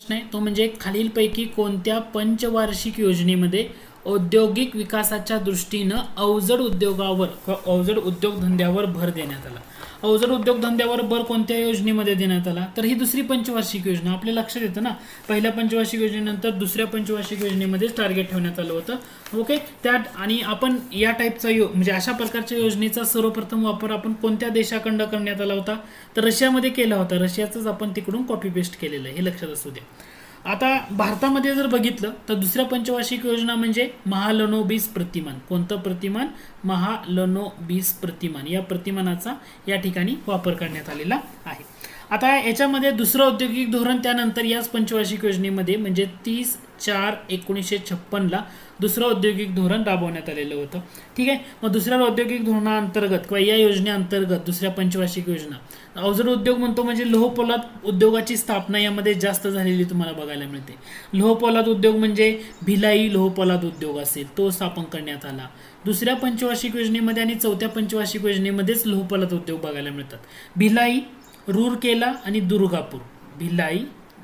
प्रश्न आहे तो म्हणजे खालीलपैकी कोणत्या पंचवार्षिक योजनेमध्ये औद्योगिक विकासाच्या दृष्टीनं अवजड उद्योगावर अवजड उद्योगधंद्यावर भर देण्यात आला. अवजड उद्योगधंद्यावर भर कोणत्या योजनेमध्ये देण्यात आला तर ही दुसरी पंचवार्षिक योजना. आपल्या लक्षात येतं ना, पहिल्या पंचवार्षिक योजनेनंतर दुसऱ्या पंचवार्षिक योजनेमध्येच टार्गेट ठेवण्यात आलं होतं. ओके, त्यात आणि आपण या टाईपचा म्हणजे अशा प्रकारच्या योजनेचा सर्वप्रथम वापर आपण कोणत्या देशाकडं करण्यात आला होता तर रशियामध्ये केला होता. रशियाचंच आपण तिकडून कॉपी पेस्ट केलेलं आहे, हे लक्षात असू द्या. आता भारतामध्ये जर बघितलं तर दुसऱ्या पंचवार्षिक योजना म्हणजे महालनोबिस प्रतिमान. कोणतं प्रतिमान? महालनोबिस प्रतिमान. या प्रतिमानाचा या ठिकाणी वापर करण्यात आलेला आहे. आता याच्यामध्ये दुसरं औद्योगिक धोरण त्यानंतर याच पंचवार्षिक योजनेमध्ये म्हणजे 30/4/1956 ला दुसरं औद्योगिक धोरण राबवण्यात आलेलं होतं. ठीक आहे, मग दुसऱ्या औद्योगिक धोरणाअंतर्गत किंवा या योजनेअंतर्गत दुसऱ्या पंचवार्षिक योजना अवजड उद्योग म्हणतो म्हणजे लोहपोलाद उद्योगाची स्थापना यामध्ये जास्त झालेली तुम्हाला बघायला मिळते. लोहपोलाद उद्योग म्हणजे भिलाई लोहपोलाद उद्योग असेल तो स्थापन करण्यात आला. दुसऱ्या पंचवार्षिक योजनेमध्ये आणि चौथ्या पंचवार्षिक योजनेमध्येच लोहपोलाद उद्योग बघायला मिळतात. भिलाई, रूरकेला आणि दुर्गापूर. भिलाई,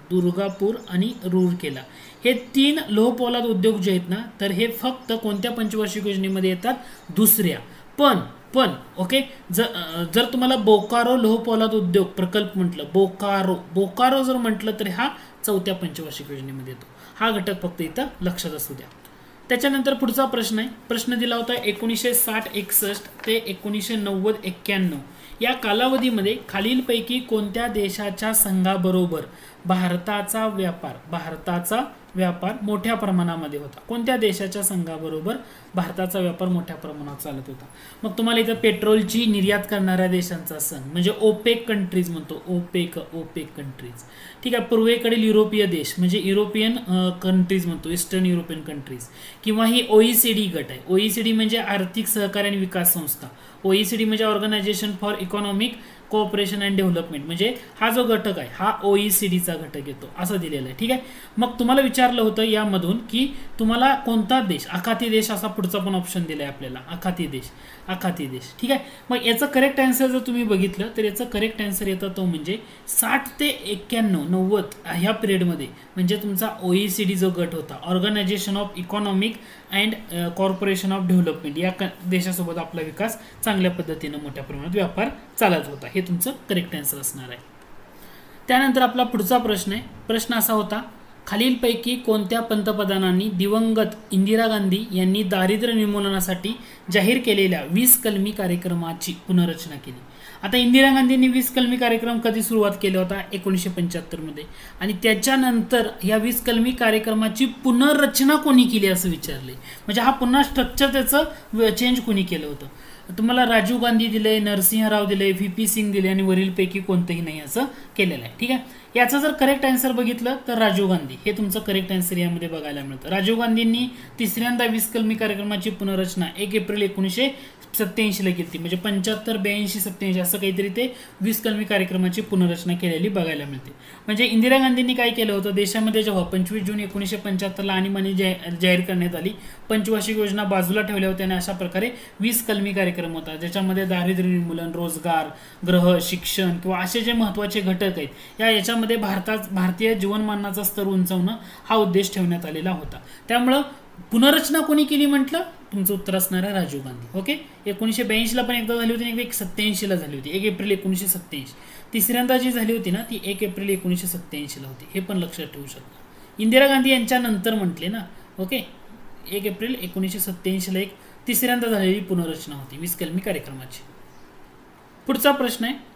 दुर्गापूर आणि रूरकेला हे 3 लोहपोलाद उद्योग जे आहेत ना तर हे फक्त कोणत्या पंचवार्षिक योजनेमध्ये येतात? दुसऱ्या. पण ओके, जर तुम्हाला बोकारो लोहपोलाद उद्योग प्रकल्प म्हटलं, बोकारो जर म्हटलं तर हा चौथ्या पंचवार्षिक योजनेमध्ये येतो. हा घटक फक्त इथं लक्षात असू द्या. त्याच्यानंतर पुढचा प्रश्न आहे. प्रश्न दिला होता 1960-61 ते 1990-91 या कालावधीमध्ये खालीलपैकी कोणत्या देशाच्या संघाबरोबर भारताचा व्यापार मोठ्या प्रमाणामध्ये होता? कोणत्या देशाच्या संघाबरोबर भारताचा व्यापार मोठ्या प्रमाणात चालत होता? मग तुम्हाला इथं पेट्रोलची निर्यात करणाऱ्या देशांचा संघ म्हणजे ओपेक कंट्रीज म्हणतो. OPEC countries. ठीक आहे, पूर्वेकडील युरोपीय देश म्हणजे युरोपियन कंट्रीज म्हणतो, ईस्टर्न युरोपियन कंट्रीज. किंवा ही OECD गट आहे. OECD म्हणजे आर्थिक सहकार्य आणि विकास संस्था. OECD म्हणजे organisation for economic cooperation and development. म्हणजे हा जो घटक आहे हा OECDचा घटक येतो असं दिलेलं आहे. ठीक आहे, मग तुम्हाला विचारलं होतं यामधून की तुम्हाला कोणता देश, आखाती देश असा पुढचा पण ऑप्शन दिलाय आपल्याला. आखाती देश. ठीक आहे, मग याचं करेक्ट आन्सर जर तुम्ही बघितलं तर याचं करेक्ट आन्सर येतं तो म्हणजे 60 ते 91-90 ह्या पिरियडमध्ये म्हणजे तुमचा OECD जो गट होता, organisation of economic and corporation of development, या देशासोबत आपला विकास चांगल्या पद्धतीनं मोठ्या प्रमाणात व्यापार चालत होता. हे तुमचं करेक्ट आन्सर असणार आहे. त्यानंतर आपला पुढचा प्रश्न आहे. प्रश्न असा होता, खालीलपैकी कोणत्या पंतप्रधानांनी दिवंगत इंदिरा गांधी यांनी दारिद्र्य निर्मूलनासाठी जाहीर केलेल्या 20 कलमी कार्यक्रमाची पुनर्रचना केली? आता इंदिरा गांधींनी 20 कलमी कार्यक्रम कधी सुरुवात केला होता? 1975 मध्ये. आणि त्याच्यानंतर या 20 कलमी कार्यक्रमाची पुनर्रचना कोणी केली असं विचारले. म्हणजे हा पुन्हा स्ट्रक्चर त्याचं चेंज कोणी केलं होतं? तुम्हाला राजीव गांधी दिले, नरसिंहराव दिले, VP सिंग दिले आणि वरीलपैकी कोणतंही नाही असं केलेलं आहे. ठीक आहे, याचं जर करेक्ट आन्सर बघितलं तर राजीव गांधी हे तुमचं करेक्ट आन्सर यामध्ये बघायला मिळतं. राजीव गांधींनी तिसऱ्यांदा 20 कलमी कार्यक्रमाची पुनर्रचना 1 एप्रिल 1987 ला केली. म्हणजे 75, 82, 87 असं काहीतरी ते 20 कलमी कार्यक्रमाची पुनर्रचना केलेली बघायला मिळते. म्हणजे इंदिरा गांधींनी काय केलं होतं, देशामध्ये जेव्हा 25 जून 1975 ला आणीबाणी जाहीर करण्यात आली, पंचवार्षिक योजना बाजूला ठेवल्या होत्या आणि अशा प्रकारे 20 कलमी कार्यक्रम होता ज्याच्यामध्ये दारिद्र्य निर्मूलन, रोजगार, ग्रह, शिक्षण किंवा असे जे महत्त्वाचे घटक आहेत याच्यामध्ये भारतीय जीवनमानाचा स्तर उंचावणं हा उद्देश ठेवण्यात आलेला होता. त्यामुळं पुनर्रचना कोणी केली म्हटलं? तुमचं उत्तर असणार आहे राजीव गांधी. ओके, 1982 ला पण एकदा झाली होती आणि 87 ला झाली होती, 1 एप्रिल 1987. तिसऱ्यांदा जी झाली होती ना ती 1 एप्रिल 1987 ला होती. हे पण लक्षात ठेवू शकता. इंदिरा गांधी यांच्या नंतर म्हटले ना. ओके, 1 एप्रिल 1987 ला एक तिसऱ्यांदा झालेली पुनर्रचना होती 20 कलमी कार्यक्रमाची. पुढचा प्रश्न आहे,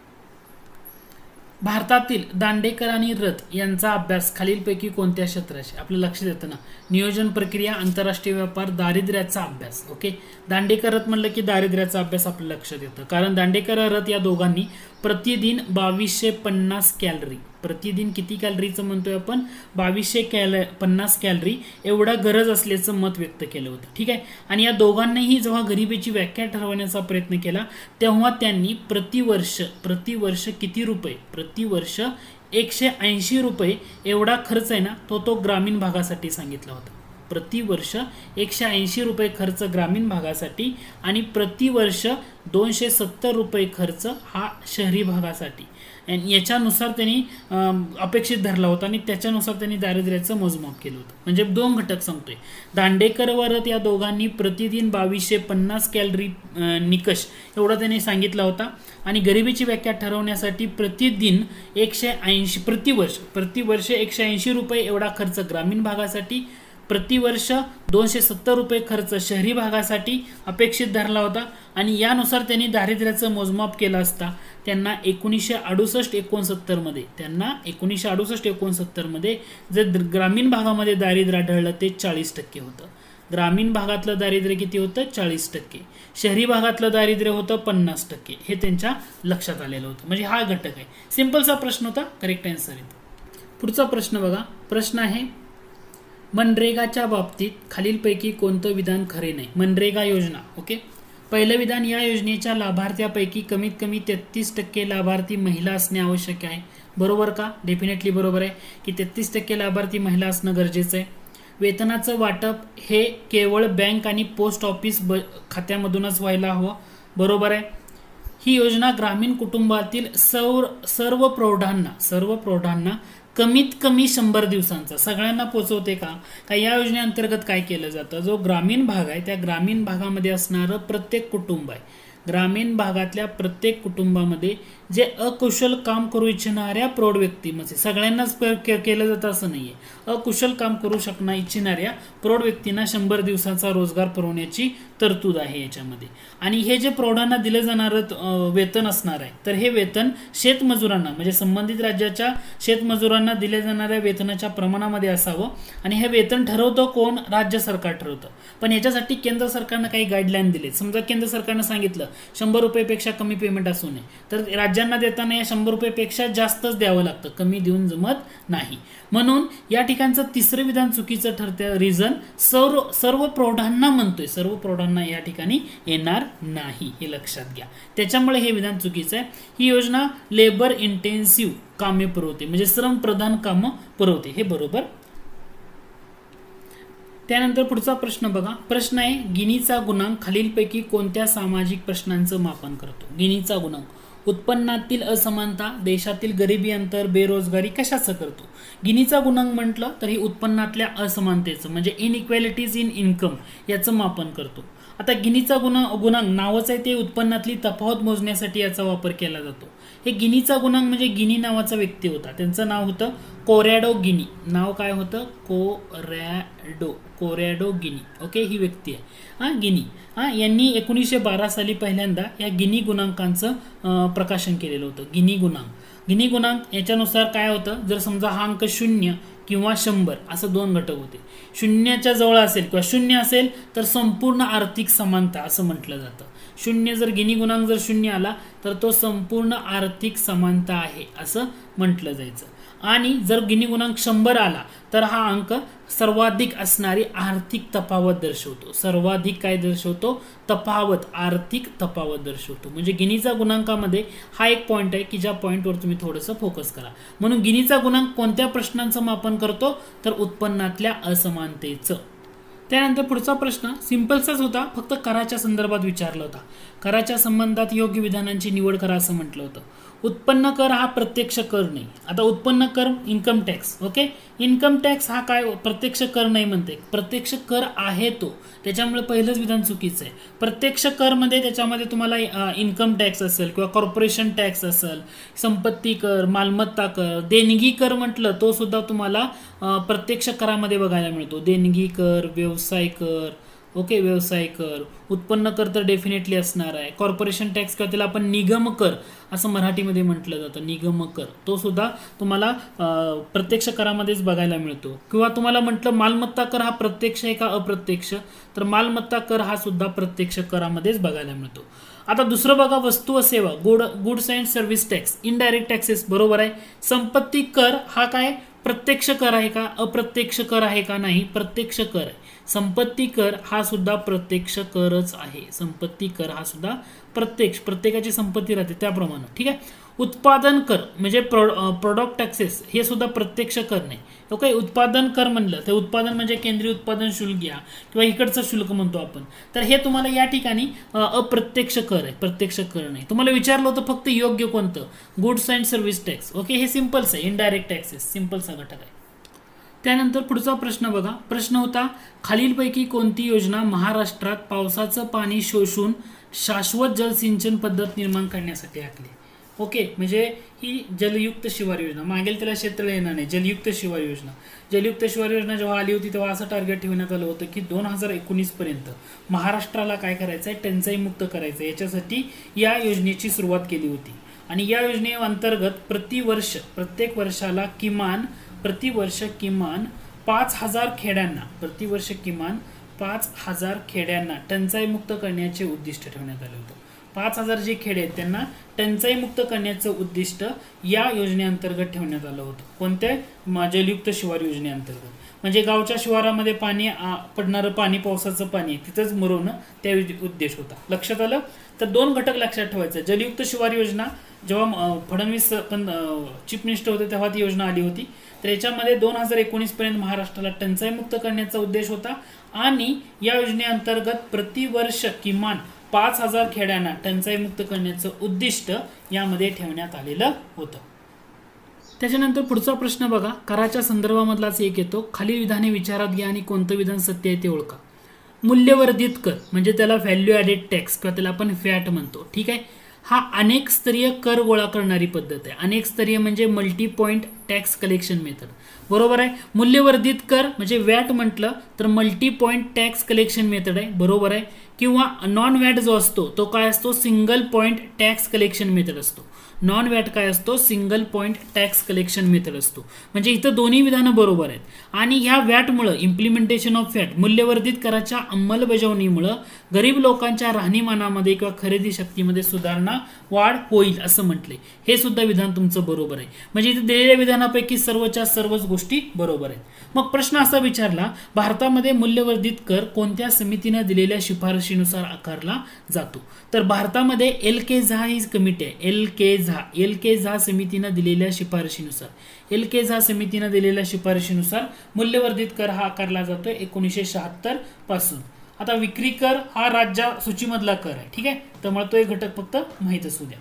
भारतातील दांडेकर आणि रथ यांचा अभ्यास खालीलपैकी कोणत्या क्षेत्राशी? आपलं लक्षात येतं ना, नियोजन प्रक्रिया, आंतरराष्ट्रीय व्यापार, दारिद्र्याचा अभ्यास. ओके, दांडेकर रथ म्हणलं की दारिद्र्याचा अभ्यास आपल्या लक्षात येतं. कारण दांडेकर रथ या दोघांनी प्रतिदिन 2250 कॅलरी, प्रतिदिन किती कॅलरीचं म्हणतोय आपण? 2250 कॅलरी एवढा गरज असल्याचं मत व्यक्त केलं होतं. ठीक आहे, आणि या दोघांनीही जेव्हा गरिबीची व्याख्या ठरवण्याचा प्रयत्न केला तेव्हा त्यांनी प्रतिवर्ष किती रुपये? प्रतिवर्ष 180 रुपये एवढा खर्च आहे ना तो ग्रामीण भागासाठी सांगितला होता. प्रतिवर्ष 180 रुपये खर्च ग्रामीण भागासाठी आणि प्रतिवर्ष 270 रुपये खर्च हा शहरी भागासाठी. आणि याच्यानुसार त्यांनी अपेक्षित धरला होता आणि त्याच्यानुसार त्यांनी दारिद्र्याचं मोजमाप केलं होतं. म्हणजे 2 घटक सांगतोय. दांडेकर वरत या दोघांनी प्रतिदिन 2250 कॅलरी निकष एवढा त्यांनी सांगितला होता. आणि गरिबीची व्याख्या ठरवण्यासाठी प्रतिदिन 180 प्रतिवर्ष 180 रुपये एवढा खर्च ग्रामीण भागासाठी, प्रतिवर्ष 270 रुपये खर्च शहरी भागासाठी अपेक्षित धरला होता. आणि यानुसार त्यांनी दारिद्र्याचं मोजमाप केलं असता त्यांना 1968-69 मध्ये जे ग्रामीण भागामध्ये दारिद्र्य आढळलं ते 40% होतं. ग्रामीण भागातलं दारिद्र्य किती होतं? 40%. शहरी भागातलं दारिद्र्य होतं 50%. हे त्यांच्या लक्षात आलेलं होतं. म्हणजे हा घटक आहे. सिंपलचा प्रश्न होता, करेक्ट आन्सर येतो. पुढचा प्रश्न बघा. प्रश्न आहे मनरेगाच्या बाबतीत खालीलपैकी कोणतं विधान खरे नाही? मनरेगा योजना. ओके. पहिलं विधान, या योजनेच्या लाभार्थ्यापैकी कमीत कमी 33% लाभार्थी महिला असणे आवश्यक आहे. बरोबर का? डेफिनेटली बरोबर आहे की 33% लाभार्थी महिला असणं गरजेचं आहे. वेतनाचं वाटप हे केवळ बँक आणि पोस्ट ऑफिस खात्यामधूनच व्हायला हवं. बरोबर आहे. ही योजना ग्रामीण कुटुंबातील सर्व प्रौढांना कमीत कमी 100 दिवसांचा सगळ्यांना पोहोचवते का? या योजनेअंतर्गत काय केलं जातं? जो ग्रामीण भाग आहे त्या ग्रामीण भागामध्ये असणारं प्रत्येक कुटुंब आहे, ग्रामीण भागातल्या प्रत्येक कुटुंबामध्ये जे अकुशल काम करू इच्छिणाऱ्या प्रौढ व्यक्ती, म्हणजे सगळ्यांनाच केलं जातं असं नाहीये, अकुशल काम करू इच्छिणाऱ्या प्रौढ व्यक्तींना 100 दिवसाचा रोजगार पुरवण्याची तरतूद आहे याच्यामध्ये. आणि हे जे प्रौढांना दिलं जाणारं वेतन असणार आहे तर हे वेतन शेतमजुरांना म्हणजे संबंधित राज्याच्या शेतमजुरांना दिल्या जाणाऱ्या वेतनाच्या प्रमाणामध्ये असावं. आणि हे वेतन ठरवतं कोण? राज्य सरकार ठरवतं. पण याच्यासाठी केंद्र सरकारनं काही गाईडलाईन दिले. समजा केंद्र सरकारनं सांगितलं 100 रुपयेपेक्षा कमी पेमेंट असू नये, तर राज्यांना देताना या 100 रुपयेपेक्षा जास्तच द्यावं लागतं, कमी देऊन जमत नाही. म्हणून या ठिकाणचं तिसरं विधान चुकीचं ठरतं. रिझन सर्व प्रौढांना म्हणतोय, सर्व प्रौढांना या ठिकाणी येणार नाही, हे लक्षात घ्या. त्याच्यामुळे हे विधान चुकीचं आहे. ही योजना लेबर इंटेन्सिव्ह कामे पुरवते, म्हणजे श्रम प्रधान कामं पुरवते, हे बरोबर. त्यानंतर पुढचा प्रश्न बघा. प्रश्न आहे गिनीचा गुणांक खालीलपैकी कोणत्या सामाजिक प्रश्नांचं मापन करतो? गिनीचा गुणांक उत्पन्नातील असमानता, देशातील गरिबी अंतर, बेरोजगारी कशाचं करतो? गिनीचा गुणांक म्हटलं तर ही उत्पन्नातल्या असमानतेचं म्हणजे इनइक्वॅलिटीज इन इन्कम याचं मापन करतो. आता गिनीचा गुणांक नावच आहे ते उत्पन्नातली तफावत मोजण्यासाठी याचा वापर केला जातो. हे गिनीचा गुणांक म्हणजे गिनी नावाचा व्यक्ती होता, त्यांचं नाव होतं कोरॅडो गिनी. नाव काय होतं? कोरॅडो गिनी. ओके, ही व्यक्ती आहे गिनी. यांनी 1912 साली पहिल्यांदा या गिनी गुणांकांचं प्रकाशन केलेलं होतं. गिनी गुणांक याच्यानुसार काय होतं? जर समजा हा अंक 0 किंवा 100 असं 2 घटक होते. 0च्या जवळ असेल किंवा 0 असेल तर संपूर्ण आर्थिक समानता असं म्हटलं जातं. 0 जर गिनी गुणांक जर 0 आला तर तो संपूर्ण आर्थिक समानता आहे असं म्हटलं जायचं. आणि जर गिनी गुणांक 100 आला तर हा अंक सर्वाधिक असणारी आर्थिक तफावत दर्शवतो. सर्वाधिक काय दर्शवतो? तफावत, आर्थिक तफावत दर्शवतो. म्हणजे गिनीचा गुणांकामध्ये हा एक पॉईंट आहे की ज्या पॉईंटवर तुम्ही थोडंसं फोकस करा. म्हणून गिनीचा गुणांक कोणत्या प्रश्नांचं मापन करतो? तर उत्पन्नातल्या असमानतेचं. त्यानंतर पुढचा प्रश्न सिंपलचाच होता, फक्त कराच्या संदर्भात विचारला होता. कराच्या संबंधात योग्य विधानांची निवड करा असं म्हटलं होतं. उत्पन्न कर हा प्रत्यक्ष कर नाही. आता उत्पन्न कर income tax. Okay, income tax हा काय प्रत्यक्ष कर नाही म्हणते, प्रत्यक्ष कर आहे तो. त्याच्यामुळे पहिलंच विधान चुकीचं आहे. प्रत्यक्ष कर मध्ये त्याच्यामध्ये तुम्हाला इन्कम टॅक्स असेल किंवा कॉर्पोरेशन टॅक्स असेल, संपत्ती कर, मालमत्ता कर, देणगी कर म्हटलं तो सुद्धा तुम्हाला प्रत्यक्ष करामध्ये बघायला मिळतो. देणगी कर, व्यवसाय कर. ओके, व्यवसाय कर, उत्पन्न कर तर डेफिनेटली असणार आहे. कॉर्पोरेशन टॅक्स किंवा त्याला आपण निगम कर असं मराठीमध्ये म्हटलं जातं, निगम कर, तो सुद्धा तुम्हाला प्रत्यक्ष करामध्येच बघायला मिळतो. किंवा तुम्हाला म्हटलं मालमत्ता कर हा प्रत्यक्ष आहे का अप्रत्यक्ष, तर मालमत्ता कर हा सुद्धा प्रत्यक्ष करामध्येच बघायला मिळतो. आता दुसरं बघा, वस्तू व सेवा, goods and service tax, indirect taxes. बरोबर आहे. संपत्ती कर हा काय प्रत्यक्ष कर आहे का अप्रत्यक्ष कर आहे का? नाही, प्रत्यक्ष कर आहे. संपत्ती कर हा सुद्धा प्रत्यक्ष करच आहे. संपत्ती कर हा सुद्धा प्रत्येकाची संपत्ती राहते त्याप्रमाणे. ठीक आहे. उत्पादन कर म्हणजे प्रोडक्ट टॅक्सेस हे सुद्धा प्रत्यक्ष कर नाही. ओके, उत्पादन कर म्हणलं तर उत्पादन म्हणजे केंद्रीय उत्पादन शुल्क घ्या किंवा इकडचं शुल्क म्हणतो आपण, तर हे तुम्हाला या ठिकाणी अप्रत्यक्ष कर आहे, प्रत्यक्ष कर नाही. तुम्हाला विचारलं होतं फक्त योग्य कोणतं, goods and service tax. Okay, हे सिंपल्स आहे, इनडायरेक्ट टॅक्सेस सिंपलचा घटक आहे. त्यानंतर पुढचा प्रश्न बघा. प्रश्न होता खालीलपैकी कोणती योजना महाराष्ट्रात पावसाचं पाणी शोषून शाश्वत जलसिंचन पद्धत निर्माण करण्यासाठी आखली. ओके, म्हणजे ही जलयुक्त शिवार योजना, मागेल त्याला क्षेत्र येणार नाही, जलयुक्त शिवार योजना. जलयुक्त शिवार योजना जेव्हा आली होती तेव्हा असं टार्गेट ठेवण्यात आलं होतं की 2019 पर्यंत महाराष्ट्राला काय करायचं आहे, टंचाई मुक्त करायचं आहे. याच्यासाठी या योजनेची सुरुवात केली होती आणि या योजनेअंतर्गत प्रतिवर्ष प्रत्येक वर्षाला प्रतिवर्ष किमान 5,000 खेड्यांना प्रतिवर्ष किमान 5,000 खेड्यांना टंचाई मुक्त करण्याचे उद्दिष्ट ठेवण्यात आले होते. 5,000 जे खेडे आहेत त्यांना टंचाई मुक्त करण्याचं उद्दिष्ट या योजनेअंतर्गत ठेवण्यात आलं होतं. कोणत्या, जलयुक्त शिवार योजनेअंतर्गत. म्हणजे गावच्या शिवारामध्ये पाणी पडणारं पाणी, पावसाचं पाणी तिथंच मुरवणं त्या उद्देश होता. लक्षात आलं. तर 2 घटक लक्षात ठेवायचं. जलयुक्त शिवार योजना जेव्हा फडणवीस पण चीफ मिनिस्टर होते तेव्हा ती योजना आली होती. तर याच्यामध्ये 2019 पर्यंत महाराष्ट्राला टंचाई मुक्त करण्याचा उद्देश होता आणि या योजनेअंतर्गत प्रतिवर्ष किमान 5,000 खेड्यांना टंचाई मुक्त करण्याचं उद्दिष्ट यामध्ये ठेवण्यात आलेलं होतं. त्याच्यानंतर पुढचा प्रश्न बघा. कराच्या संदर्भामधलाच एक येतो. खालील विधाने विचारात घ्या आणि कोणतं विधान सत्य आहे ते ओळखा. मूल्यवर्धित कर म्हणजे त्याला व्हॅल्यू ॲडेड टॅक्स किंवा त्याला आपण फॅट म्हणतो. ठीक आहे, हा अनेक स्तरीय कर गोळा करणारी पद्धत आहे. अनेक स्तरीय म्हणजे multi point tax collection method. बरोबर आहे. मूल्यवर्धित कर म्हणजे वॅट म्हटलं तर multi point tax collection method आहे. बरोबर आहे. किंवा नॉन वॅट जो असतो तो काय असतो, single point tax collection method असतो. नॉन वॅट काय असतो, single point tax collection method असतो. म्हणजे इथं दोन्ही विधानं बरोबर आहेत. आणि ह्या वॅटमुळं, इम्प्लिमेंटेशन ऑफ वॅट, मूल्यवर्धित कराच्या अंमलबजावणीमुळं गरीब लोकांच्या राहणीमानामध्ये किंवा खरेदी शक्तीमध्ये सुधारणा, वाढ होईल असं म्हटले. हे सुद्धा विधान तुमचं बरोबर आहे. म्हणजे इथे दिलेल्या विधानापैकी सर्वच्या सर्वच गोष्टी बरोबर आहेत. मग प्रश्न असा विचारला, भारतामध्ये मूल्यवर्धित कर कोणत्या समितीने दिलेल्या शिफारशीनुसार आकारला जातो. तर भारतामध्ये एल.के. झा ही कमिटी आहे. एल.के. झा समितीने दिलेल्या शिफारशीनुसार, एल.के. झा समितीने दिलेल्या शिफारशीनुसार मूल्यवर्धित कर हा आकारला जातोय 1976 पासून. आता विक्री कर हा राज्य सूचीमधला कर आहे. ठीक आहे, त्यामुळे तो एक घटक फक्त माहित असू द्या.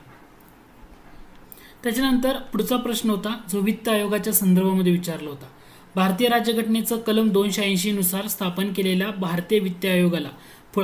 त्याच्यानंतर पुढचा प्रश्न होता जो वित्त आयोगाच्या संदर्भामध्ये विचारला होता. भारतीय राज्यघटनेचं कलम 280 नुसार स्थापन केलेल्या भारतीय वित्त आयोगाला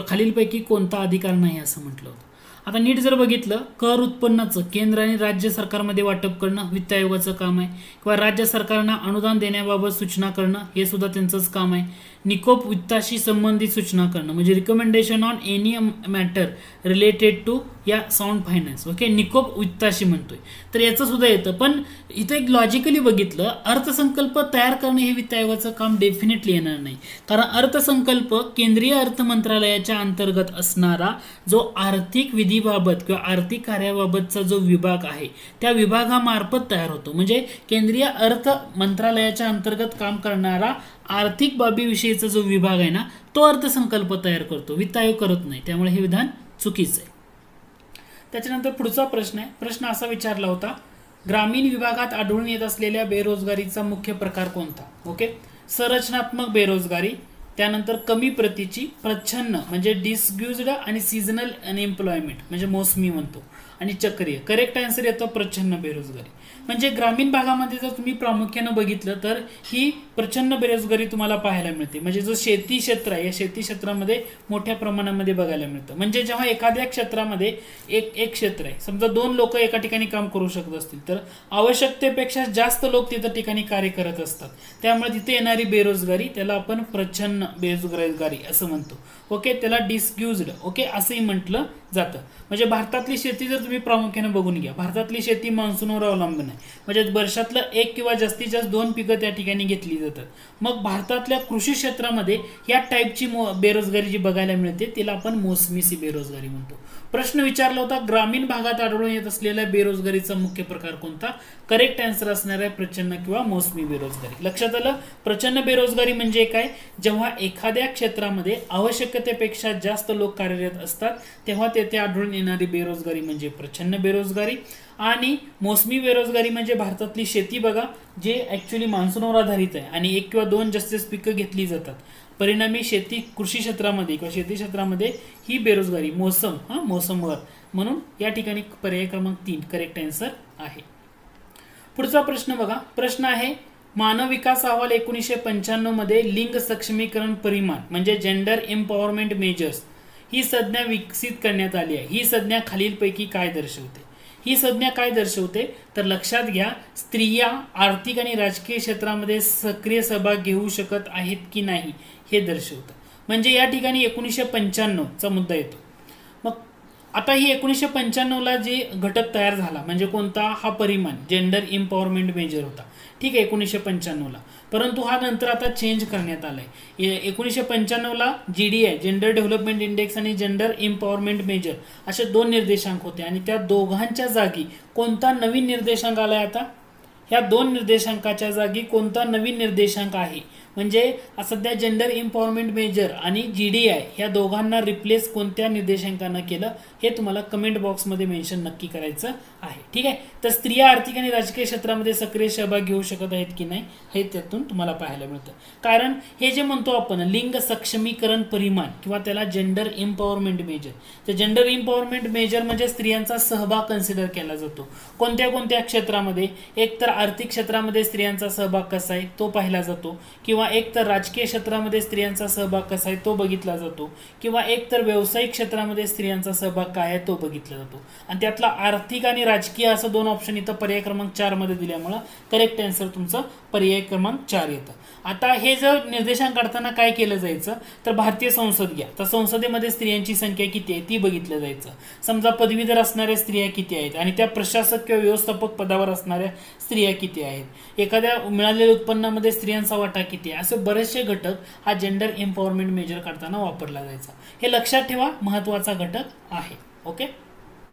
खालीलपैकी कोणता अधिकार नाही असं म्हटलं होतं. आता नीट जर बघितलं, कर उत्पन्नाचं केंद्र आणि राज्य सरकारमध्ये वाटप करणं वित्त आयोगाचं काम आहे. किंवा राज्य सरकारना अनुदान देण्याबाबत सूचना करणं हे सुद्धा त्यांचंच काम आहे. निकोप वित्ताशी संबंधित सूचना करणं म्हणजे recommendation on any matter related to या साऊंड फायनान्स. ओके, निकोप वित्ताशी म्हणतोय तर याचं सुद्धा येतं. पण इथं एक लॉजिकली बघितलं, अर्थसंकल्प तयार करणे हे वित्त आयोगाचं काम डेफिनेटली येणार नाही. कारण अर्थसंकल्प केंद्रीय अर्थ मंत्रालयाच्या अंतर्गत असणारा जो आर्थिक विधीबाबत किंवा आर्थिक कार्याबाबतचा जो विभाग आहे त्या विभागामार्फत तयार होतो. म्हणजे केंद्रीय अर्थ मंत्रालयाच्या अंतर्गत काम करणारा आर्थिक बाबीविषयीचा जो विभाग आहे ना तो अर्थसंकल्प तयार करतो, वित्त आयोग करत नाही. त्यामुळे हे विधान चुकीचं आहे. त्याच्यानंतर पुढचा प्रश्न आहे. प्रश्न असा विचारला होता, ग्रामीण विभागात आढळून येत असलेल्या बेरोजगारीचा मुख्य प्रकार कोणता. ओके, संरचनात्मक बेरोजगारी, त्यानंतर कमी प्रतीची, प्रच्छन्न म्हणजे डिस्ग्युज्ड आणि सीझनल अनएम्प्लॉयमेंट म्हणजे मोसमी म्हणतो, आणि चक्रीय. करेक्ट आन्सर येतो प्रच्छन्न बेरोजगारी. म्हणजे ग्रामीण भागामध्ये जर तुम्ही प्रामुख्यानं बघितलं तर ही प्रचंड बेरोजगारी तुम्हाला पाहायला मिळते. म्हणजे जो शेती क्षेत्र आहे या शेती क्षेत्रामध्ये मोठ्या प्रमाणामध्ये बघायला मिळतं. म्हणजे जेव्हा एखाद्या क्षेत्रामध्ये एक क्षेत्र आहे, समजा 2 लोक एका ठिकाणी काम करू शकत असतील तर आवश्यकतेपेक्षा जास्त लोक तिथं ठिकाणी कार्य करत असतात. त्यामुळे तिथे येणारी बेरोजगारी त्याला आपण प्रच्छन्न बेरोजगारी असं म्हणतो. ओके, त्याला डिस्ग्युज्ड ओके असंही म्हटलं जातं. म्हणजे भारतातली शेती जर तुम्ही प्रामुख्याने बघून घ्या, भारतातली शेती मान्सूनवर अवलंबून आहे. म्हणजे वर्षातलं 1 किंवा जास्तीत जास्त 2 पिकं त्या ठिकाणी घेतली जातात. मग भारतातल्या कृषी क्षेत्रामध्ये या टाईपची बेरोजगारी जी बघायला मिळते तिला आपण मोसमीची बेरोजगारी म्हणतो. प्रश्न विचारला होता, ग्रामीण भागात आढळून येत असलेल्या बेरोजगारीचा मुख्य प्रकार कोणता. करेक्ट आन्सर असणार आहे प्रचंड किंवा मोसमी बेरोजगारी. लक्षात आलं. प्रचंड बेरोजगारी म्हणजे काय, जेव्हा एखाद्या क्षेत्रामध्ये आवश्यकतेपेक्षा जास्त लोक कार्यरत असतात तेव्हा तेथे आढळून येणारी बेरोजगारी म्हणजे प्रचंड बेरोजगारी. आणि मोसमी बेरोजगारी म्हणजे भारतातली शेती बघा, जे ऍक्च्युली मान्सूनवर आधारित आहे आणि 1 किंवा 2 जास्तीत पिकं घेतली जातात. परिणामी कृषी क्षेत्रामध्ये किंवा शेती क्षेत्रामध्ये ही बेरोजगारी मोसमवर, म्हणून या ठिकाणी पर्याय क्रमांक 3 करेक्ट आन्सर आहे. पुढचा प्रश्न बघा. प्रश्न आहे मानव विकास अहवाल 1995 मध्ये लिंग सक्षमीकरण परिमाण म्हणजे जेंडर एम्पॉवरमेंट मेजर्स ही संज्ञा विकसित करण्यात आली आहे. ही संज्ञा खालीलपैकी काय दर्शवते? ही संज्ञा काय दर्शवते तर लक्षात घ्या, स्त्रिया आर्थिक आणि राजकीय क्षेत्रामध्ये सक्रिय सहभाग घेऊ शकत आहेत की नाही हे दर्शवतं. म्हणजे या ठिकाणी 1995 चा मुद्दा येतो. मग आता ही 1995 ला जे घटक तयार झाला म्हणजे कोणता? हा परिमाण जेंडर एम्पॉवरमेंट मेजर होता. ठीक आहे 1995 ला, परंतु हा नंतर आता चेंज करण्यात आलाय. 1995 ला GDI जेंडर डेव्हलपमेंट इंडेक्स आणि जेंडर एम्पॉवरमेंट मेजर असे 2 निर्देशांक होते आणि त्या दोघांच्या जागी कोणता नवीन निर्देशांक आलाय? आता ह्या 2 निर्देशांकाच्या जागी कोणता नवीन निर्देशांक आहे? म्हणजे सध्या जेंडर एम्पॉवरमेंट मेजर आणि GDI ह्या दोघांना रिप्लेस कोणत्या निर्देशांकानं केलं हे तुम्हाला कमेंट बॉक्समध्ये मेन्शन नक्की करायचं आहे. ठीक आहे. तर स्त्रिया आर्थिक आणि राजकीय क्षेत्रामध्ये सक्रिय सहभाग घेऊ शकत आहेत की नाही हे त्यातून तुम्हाला पाहायला मिळतं. कारण हे जे म्हणतो आपण लिंग सक्षमीकरण परिमाण किंवा त्याला जेंडर एम्पॉवरमेंट मेजर, तर जेंडर एम्पॉवरमेंट मेजर म्हणजे स्त्रियांचा सहभाग कन्सिडर केला जातो. कोणत्या कोणत्या क्षेत्रामध्ये? एक तर आर्थिक क्षेत्रामध्ये स्त्रियांचा सहभाग कसा आहे तो पाहिला जातो, किंवा एक तर राजकीय क्षेत्रामध्ये स्त्रियांचा सहभाग कसा आहे तो बघितला जातो, किंवा एक तर व्यावसायिक क्षेत्रामध्ये स्त्रियांचा सहभाग काय आहे तो बघितला जातो. आणि त्यातला आर्थिक आणि राजकीय असं 2 ऑप्शन इथं पर्याय क्रमांक 4 मध्ये दिल्यामुळे करेक्ट आन्सर तुमचं पर्याय क्रमांक 4 येतं. आता हे जर निर्देशांक काढताना काय केलं जायचं तर भारतीय संसद घ्या, तर संसदेमध्ये स्त्रियांची संख्या किती आहे ती बघितलं जायचं. समजा पदवीधर असणाऱ्या स्त्रिया किती आहेत आणि त्या प्रशासक किंवा व्यवस्थापक पदावर असणाऱ्या स्त्रिया किती आहेत, एखाद्या मिळालेल्या उत्पन्नामध्ये स्त्रियांचा वाटा किती आहे, असे बरेचसे घटक हा जेंडर एम्पॉवरमेंट मेजर काढताना वापरला जायचा. हे लक्षात ठेवा, महत्वाचा घटक आहे. ओके.